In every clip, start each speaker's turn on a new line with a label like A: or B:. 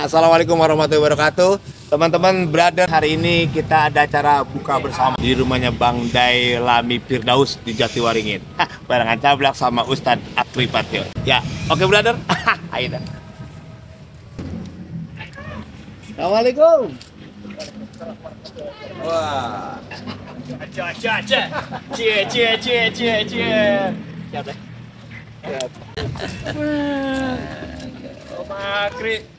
A: Assalamualaikum warahmatullahi wabarakatuh. Teman-teman, brother, hari ini kita ada acara buka bersama di rumahnya Bang Day Lami Firdaus di Jatiwaringin. Barengan Cablak sama Ustadz Akri Patio. Ya, oke brother. Ayo dah. Assalamualaikum. Wah. Cie. Siap deh. Siap. Om Akri.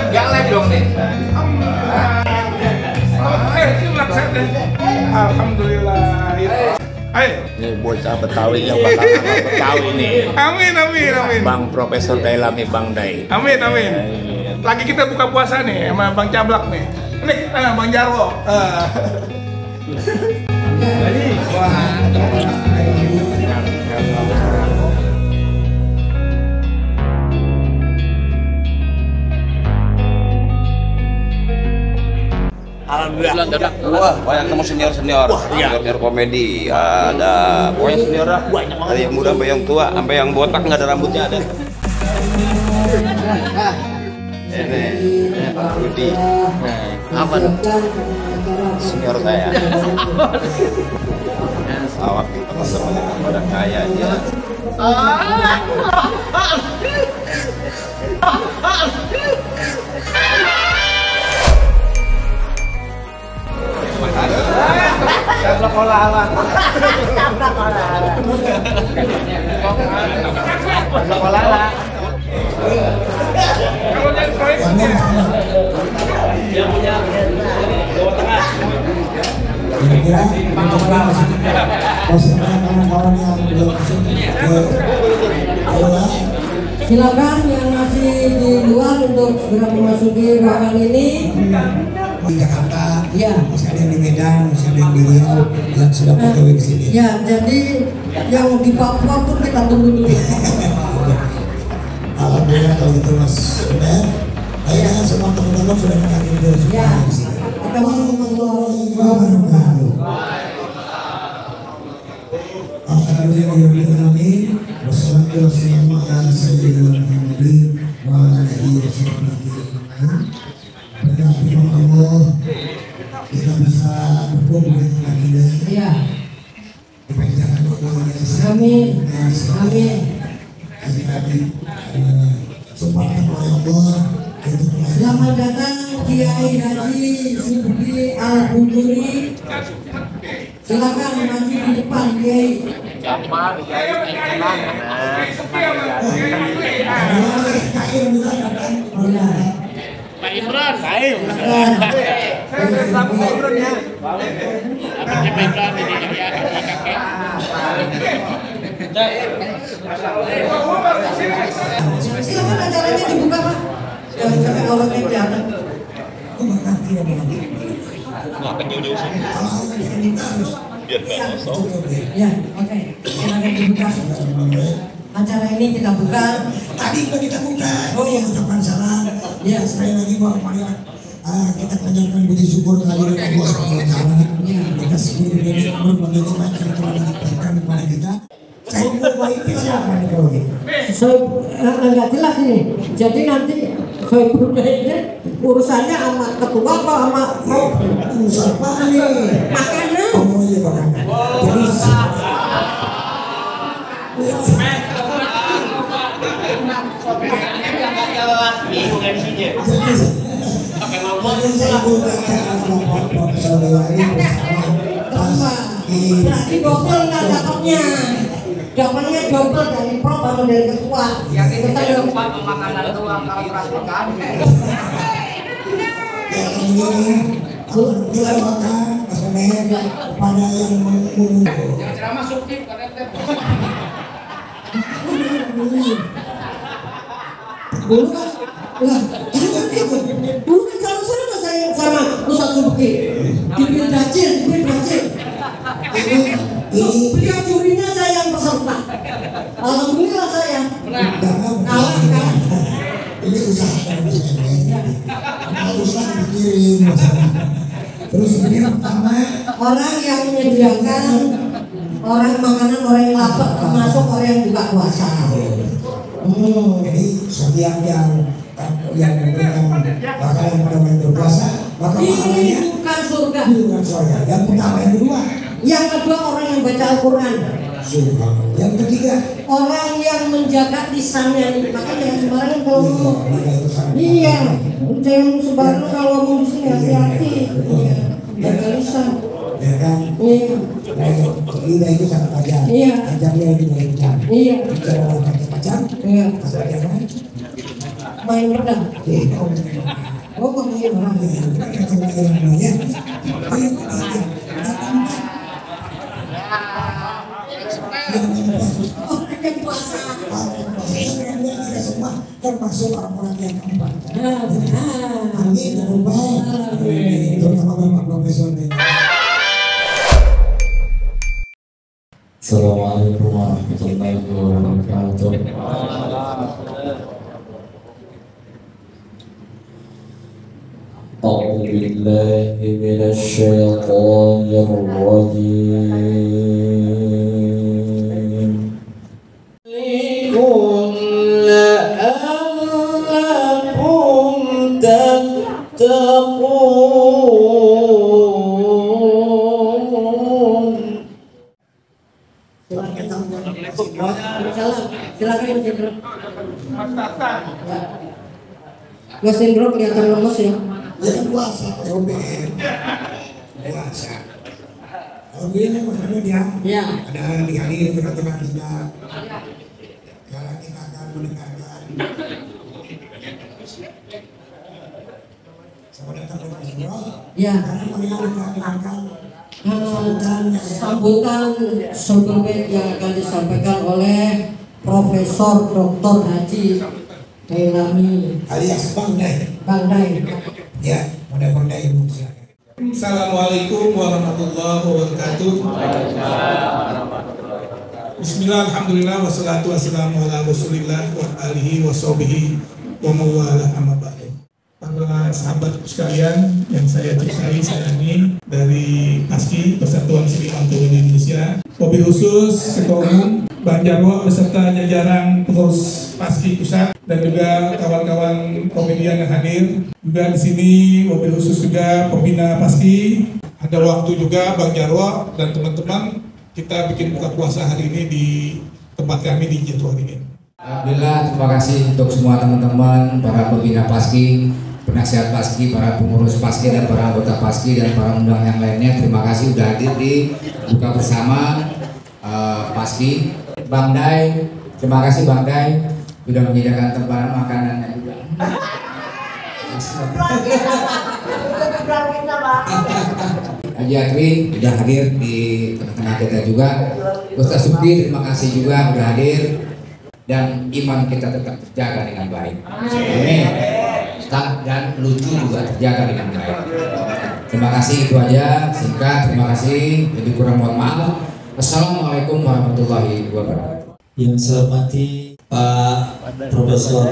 B: Gak live dong nih. Alhamdulillah.
A: Ini bocah Betawi yang bakal Betawi nih.
B: Amin.
A: Bang Profesor Day Lami Bang Day.
B: Amin. Lagi kita buka puasa nih sama Bang Cablak nih. Nih, Bang Jarwo.
A: Alhamdulillah.
C: Wah, banyak temu senior.
A: Wah, iya.
C: Senior komedi. Ada pokoknya senior lah.
A: Banyak banget.
C: Dari yang muda sampai yang tua, sampai yang botak nggak ada rambutnya ada. Ini Pak Rudi.
A: Apa tuh?
C: Senior saya. Awak teman-teman yang pada kaya aja.
B: Cablak olah-olah. Kalau yang proyek
D: Yang punya Jawa Tengah.
E: Kira-kira masih banyak kawan-kawan yang belum
F: silakan yang masih di luar untuk segera memasuki ruangan ini.
E: Di Jakarta,
F: Ya.
E: masih ada yang di Medan, masih ada yang di Riau yang sudah pegawai ke sini.
F: Ya, jadi yang di Papua pun kita tunggu dulu.
E: Alhamdulillah kalau gitu Mas Udah. Akhirnya semua teman-teman sudah menghadiri dari semua
F: Ya,
E: di sini.
F: kita mau
E: Alhamdulillah, wassalatu wassalamu ala sayyidina Muhammadin wa ala alihi wa sahbihi. Berkat firman Allah kita bisa berkumpul dengan lagi
F: Ya,
E: dipanjangkan umurnya
F: amin. Amin.
E: Kesempatan oleh Allah untuk
F: Selamat datang Kiai Haji Subhi Al-Bujuri. Silakan maju di depan Kiai.
D: Pak Imran.
F: Silakan acaranya dibuka Pak. Jangan sampai awalnya kelihatan. Ya, oke. Silakan dibuka. Acara ini kita buka.
E: Tadi udah kita buka.
F: Oh iya.
E: Ucapan salam.
F: Ya.
E: Sekali lagi Bapak Maria, kita panjatkan puji syukur kehadiran Allah SWT. Kita sebelum berbagai nikmat yang telah diberikan kepada kita. Saya mau itu siapa nih kalau gitu?
F: Nggak jelas ini. Jadi nanti Soebul ini urusannya sama ketua apa sama
E: Urusan apa nih?
F: makanan?
E: Oh iya makanan. Jadi saya bukan Bapak Solewari bersama
F: Berarti double nggak dapatnya. Dapatnya double dari Prof sama dari ketua.
G: Yang ini saya lupa makanan doang kalau perhatikan.
E: yang ini alhamdulillah makan kepada yang mengumum.
G: Jangan ceramah subtip karena
F: Dulu kan, dulu kan kalau sama saya sama Ustaz Subki di Brazil. Beliau jurinya saya yang peserta. Alhamdulillah saya kalah orang yang menyediakan orang makanan orang yang lapar, termasuk orang yang buka puasa.
E: Jadi setiap yang memberikan makanan pada orang yang berpuasa, maka makanannya
F: Ini bukan surga.
E: bukan surga. Yang pertama, yang kedua,
F: Yang kedua orang yang baca Al-Quran.
E: surga. Yang ketiga,
F: Orang yang menjaga lisannya. Makanya jangan sembarangan kalau ngomong. Iya, jangan sembarangan kalau ngomong di sini, hati-hati. Iya, jaga lisan.
E: ya kan?
F: Iya,
E: Lidah itu sangat tajam.
F: Iya.
E: Tajamnya itu mulai tajam.
F: iya,
E: Bicara orang tajam,
F: iya.
E: tajam kan?
F: Main pedang. Oh, main orang. Oh, ada puasa.
E: Termasuk orang-orang yang keempat.
F: Nah, benar.
E: Amin ya Rabbal alamin. Terutama Bapak Profesor.
H: Assalamualaikum warahmatullahi wabarakatuh. أعوذ بالله من الشيطان الرجيم لعلكم تتقون.
F: Silakan Mas Indro.
B: Mas Tatang.
F: Mas Indro kelihatan lemes ya.
E: Jadi puasa, Robin. Puasa. Kalau begini maksudnya dia
F: Ya.
E: ada dihadiri di tengah-tengah kita. Sekarang kita akan mendengarkan. Selamat datang Bapak Indro.
F: Ya.
E: Karena melihat kita dengarkan
F: Sambutan sebelumnya yang akan disampaikan oleh Profesor Dr. Haji Dailami
E: alias Bang Dai.
F: Bang Dai.
E: Ya, Bang Dai Ibu silakan.
B: Assalamualaikum warahmatullahi wabarakatuh. Bismillah, alhamdulillah, wassalatu wassalamu ala rasulillah wa alihi wa sahbihi wa mawala amma ba'du. Para sahabat sekalian yang saya cintai, sayangi, dari PASKI Persatuan Seniman Turun Indonesia, wabil khusus Ketua Umum Bang Jarwo beserta jajaran pengurus PASKI Pusat dan juga kawan-kawan komedian yang hadir. Juga di sini wabil khusus juga pembina PASKI. Ada waktu juga Bang Jarwo dan teman-teman kita bikin buka puasa hari ini di tempat kami di Jatiwaringin.
I: Alhamdulillah, terima kasih untuk semua teman-teman, para pembina PASKI, penasihat PASKI, para pengurus PASKI dan para anggota PASKI dan para undang yang lainnya. Terima kasih sudah hadir di buka bersama PASKI. Bang Dai, terima kasih Bang Dai sudah menyediakan tempat makanannya juga. Haji Akri sudah hadir di tengah-tengah kita juga. Ustaz Subki terima kasih juga sudah hadir. Dan iman kita tetap terjaga dengan baik. Amin. Dan lucu juga terjaga dengan baik. Terima kasih, itu aja singkat. Terima kasih, lebih kurang mohon maaf. Assalamualaikum warahmatullahi wabarakatuh.
H: Yang saya hormati Pak Profesor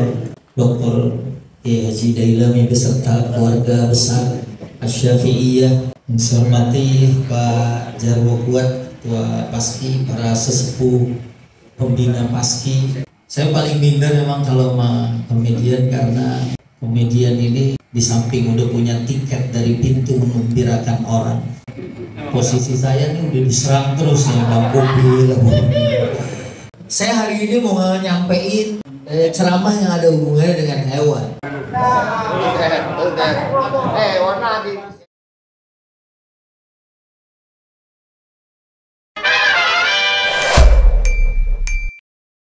H: Dr. Haji Dailami beserta keluarga besar Asy-Syafi'iyah. Yang saya hormati Pak Jarwo Kuat, Ketua PASKI, para sesepuh pembina PASKI. Saya paling minder memang kalau komedian, karena komedian ini di samping udah punya tiket dari pintu mengembirakan orang, posisi saya ini udah diserang terus ya Bang Bobil. Saya hari ini mau nyampein ceramah yang ada hubungannya dengan hewan.
G: warna di